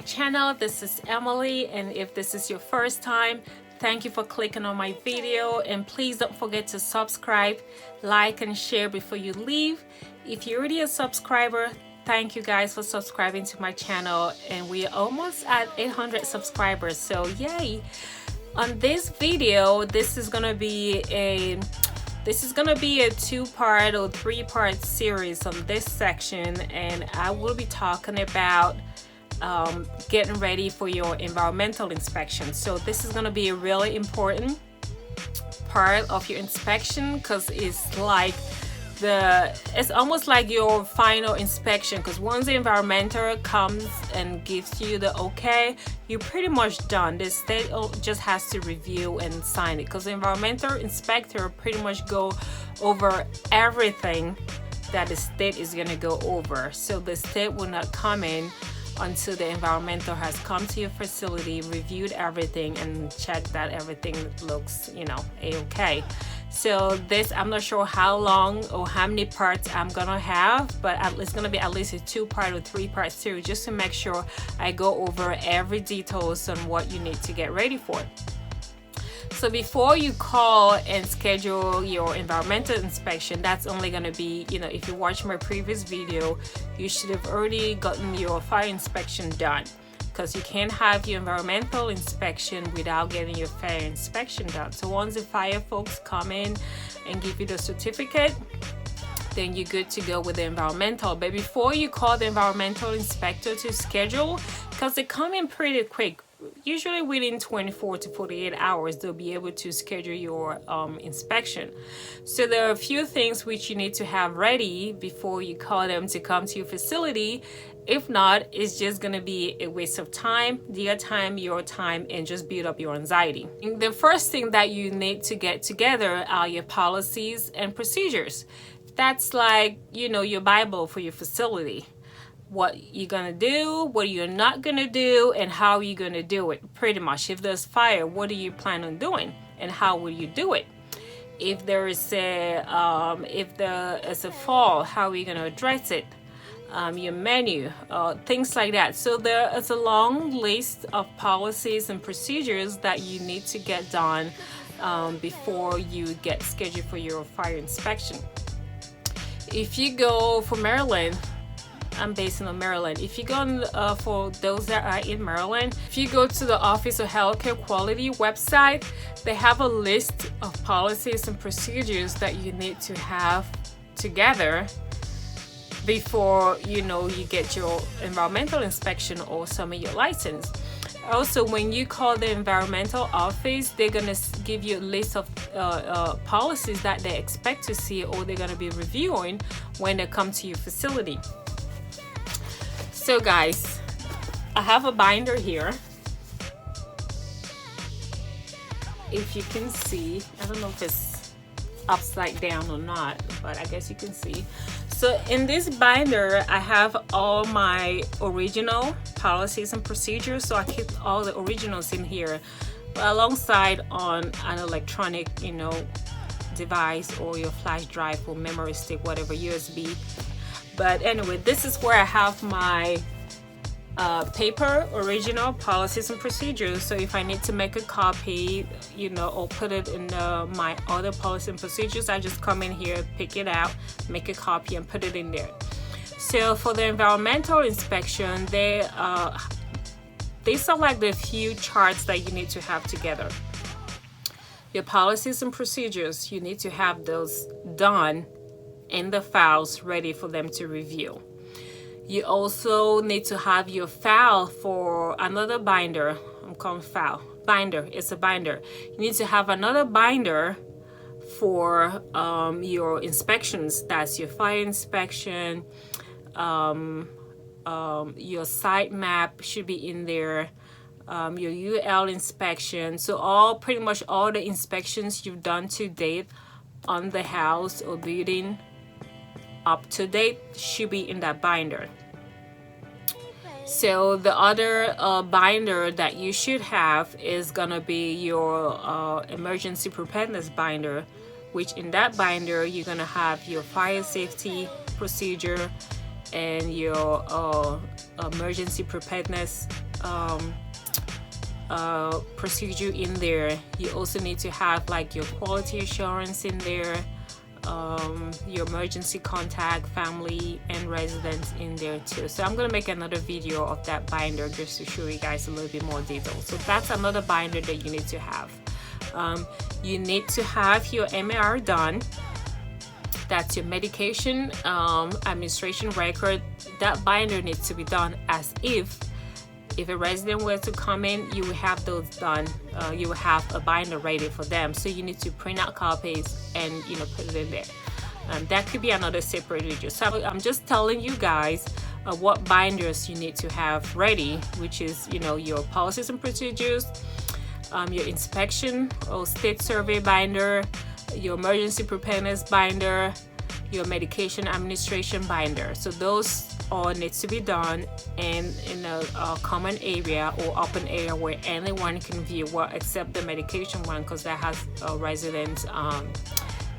channel. This is Emily, and if this is your first time, thank you for clicking on my video, and please don't forget to subscribe, like, and share before you leave. If you're already a subscriber, thank you guys for subscribing to my channel, and we're almost at 800 subscribers, so yay. On this video, this is gonna be a two-part or three-part series on this section, and I will be talking about getting ready for your environmental inspection. So this is going to be a really important part of your inspection, because it's almost like your final inspection, because once the environmental comes and gives you the okay, you're pretty much done. The state just has to review and sign it, because the environmental inspector pretty much go over everything that the state is going to go over. So the state will not come in until the environmental has come to your facility, reviewed everything, and checked that everything looks, a-okay. So this, I'm not sure how long or how many parts I'm gonna have, but it's gonna be at least a two-part or three-part series, just to make sure I go over every details on what you need to get ready for. So before you call and schedule your environmental inspection, that's only going to be, if you watch my previous video, you should have already gotten your fire inspection done, because you can't have your environmental inspection without getting your fire inspection done. So once the fire folks come in and give you the certificate, then you're good to go with the environmental. But before you call the environmental inspector to schedule, because they come in pretty quick, usually within 24 to 48 hours, they'll be able to schedule your inspection. So there are a few things which you need to have ready before you call them to come to your facility. If not, it's just going to be a waste of time, their time, your time, and just build up your anxiety. The first thing that you need to get together are your policies and procedures. That's like, your Bible for your facility. What you're gonna do, what you're not gonna do, and how you're gonna do it. Pretty much, if there's fire, what do you plan on doing, and how will you do it? If there is a fall, how are you gonna address it? Your menu, things like that. So there is a long list of policies and procedures that you need to get done before you get scheduled for your fire inspection. If you go for Maryland, I'm based in Maryland. If you go for those that are in Maryland, if you go to the Office of Healthcare Quality website, they have a list of policies and procedures that you need to have together before you get your environmental inspection or submit your license. Also, when you call the environmental office, they're gonna give you a list of policies that they expect to see, or they're gonna be reviewing when they come to your facility. So guys, I have a binder here. If you can see, I don't know if it's upside down or not, but I guess you can see. So in this binder, I have all my original policies and procedures. So I keep all the originals in here, alongside on an electronic, device, or your flash drive or memory stick, whatever, USB. But anyway, this is where I have my paper original policies and procedures. So if I need to make a copy, or put it in my other policies and procedures, I just come in here, pick it out, make a copy, and put it in there. So for the environmental inspection, these are like the few charts that you need to have together. Your policies and procedures, you need to have those done in the files, ready for them to review. You also need to have your file for another binder. I'm calling file binder. It's a binder. You need to have another binder for your inspections. That's your fire inspection. Your site map should be in there. Your UL inspection. So pretty much all the inspections you've done to date on the house or building, up to date, should be in that binder. So the other binder that you should have is gonna be your emergency preparedness binder, which in that binder you're gonna have your fire safety procedure and your emergency preparedness procedure in there. You also need to have like your quality assurance in there, your emergency contact, family and residents in there too. So I'm going to make another video of that binder just to show you guys a little bit more detail. So that's another binder that you need to have. You need to have your MAR done. That's your medication administration record. That binder needs to be done as if a resident were to come in, you will have those done. You will have a binder ready for them. So you need to print out copies and put it in there. That could be another separate video. So I'm just telling you guys what binders you need to have ready, which is your policies and procedures, your inspection or state survey binder, your emergency preparedness binder, your medication administration binder. So those all needs to be done in a common area or open area where anyone can view, well, except the medication one, because that has resident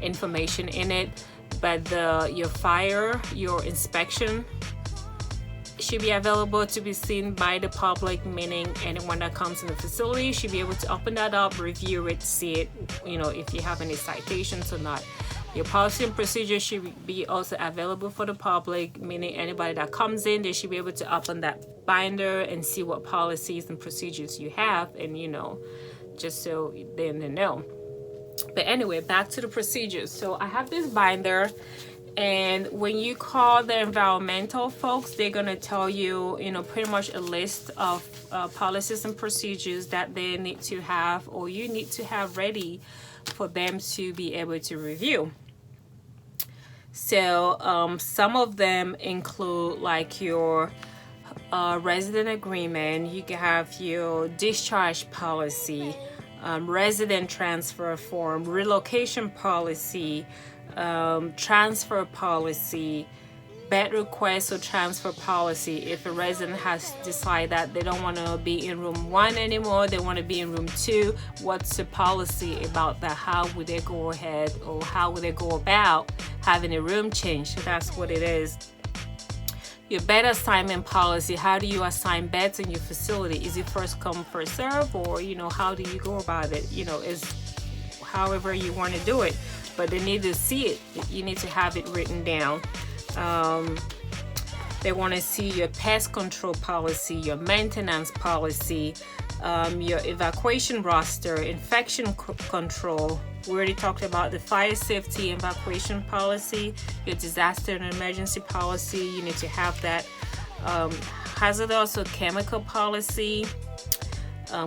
information in it. But your fire, your inspection should be available to be seen by the public, meaning anyone that comes in the facility should be able to open that up, review it, see it, if you have any citations or not. Your policy and procedure should be also available for the public, meaning anybody that comes in, they should be able to open that binder and see what policies and procedures you have, and just so they know. But anyway, back to the procedures. So I have this binder, and when you call the environmental folks, they're gonna tell you, pretty much a list of policies and procedures that they need to have, or you need to have ready for them to be able to review. So some of them include like your resident agreement. You can have your discharge policy, resident transfer form, relocation policy, transfer policy, bed request or transfer policy. If a resident has decided that they don't want to be in room 1 anymore, they want to be in room 2, what's the policy about that? How would they go ahead, or how would they go about having a room change? So that's what it is. Your bed assignment policy. How do you assign beds in your facility? Is it first come, first serve, or how do you go about it? Is however you want to do it, but they need to see it. You need to have it written down. They want to see your pest control policy, your maintenance policy, your evacuation roster, infection control. We already talked about the fire safety evacuation policy, your disaster and emergency policy. You need to have that. Hazardous or chemical policy,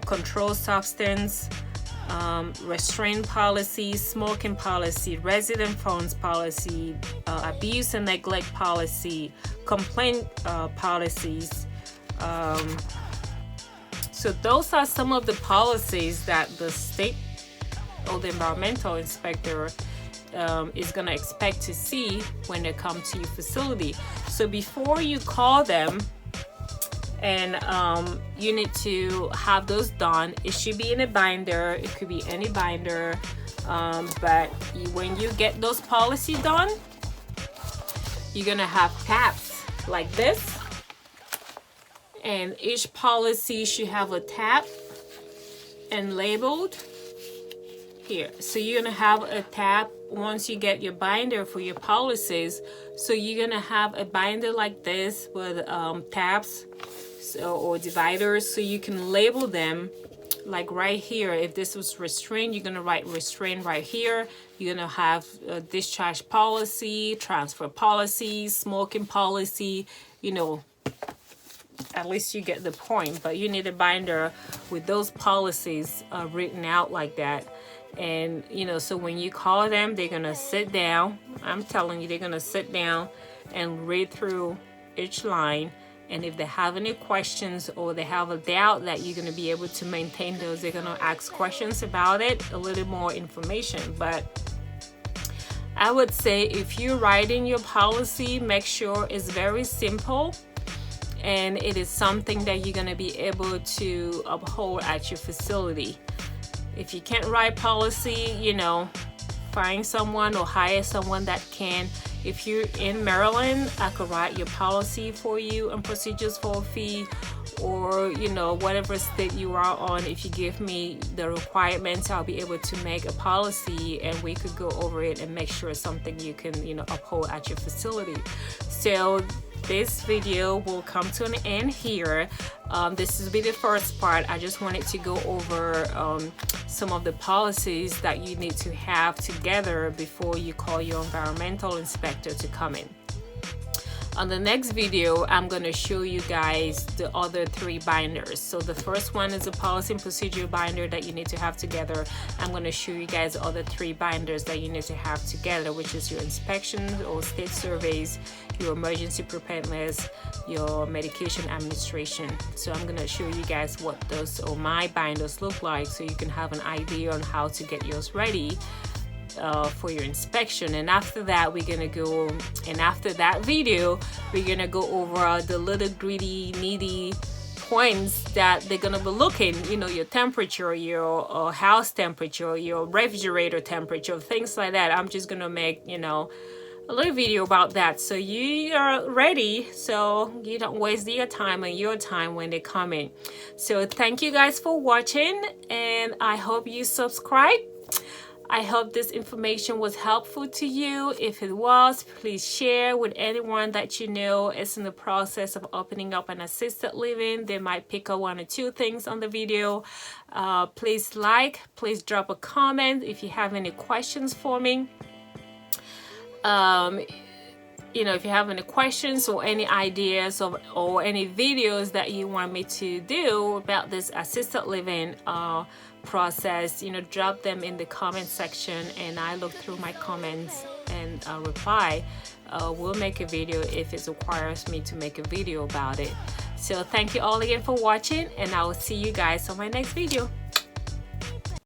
controlled substance, restraint policy, smoking policy, resident funds policy, abuse and neglect policy, complaint policies. So those are some of the policies that the state or the environmental inspector is going to expect to see when they come to your facility. So before you call them, and you need to have those done. It should be in a binder. It could be any binder, but when you get those policies done, you're gonna have tabs like this, and each policy should have a tab and labeled here. So you're gonna have a tab once you get your binder for your policies. So you're gonna have a binder like this with tabs or dividers, so you can label them. Like right here, if this was restraint, you're gonna write restraint right here. You're gonna have a discharge policy, transfer policy, smoking policy. At least you get the point. But you need a binder with those policies written out like that. And so when you call them, they're gonna sit down. I'm telling you, they're gonna sit down and read through each line. And if they have any questions or they have a doubt that you're going to be able to maintain those, they're going to ask questions about it, a little more information. But I would say if you're writing your policy, make sure it's very simple and it is something that you're going to be able to uphold at your facility. If you can't write policy, find someone or hire someone that can. If you're in Maryland, I could write your policy for you and procedures for a fee, or you know, whatever state you are on. If you give me the requirements, I'll be able to make a policy and we could go over it and make sure it's something you can, you know, uphold at your facility. So this video will come to an end here. This will be the first part. I just wanted to go over some of the policies that you need to have together before you call your environmental inspector to come in. On the next video, I'm going to show you guys the other 3 binders. So the first one is a policy and procedure binder that you need to have together. I'm going to show you guys the other 3 binders that you need to have together, which is your inspections or state surveys, your emergency preparedness, your medication administration. So I'm going to show you guys what those or my binders look like, so you can have an idea on how to get yours ready for your inspection. And after that, we're gonna go, and after that video, we're gonna go over the little greedy needy points that they're gonna be looking, you know, your temperature, your house temperature, your refrigerator temperature, things like that. I'm just gonna make, you know, a little video about that, so you are ready, so you don't waste your time and your time when they come in. So thank you guys for watching, and I hope you subscribe. I hope this information was helpful to you. If it was, please share with anyone that you know is in the process of opening up an assisted living. They might pick up 1 or 2 things on the video. Please like, please drop a comment if you have any questions for me. You know, if you have any questions or any ideas or any videos that you want me to do about this assisted living process, you know, drop them in the comment section and I look through my comments and reply. We'll make a video if it requires me to make a video about it. So thank you all again for watching, and I will see you guys on my next video.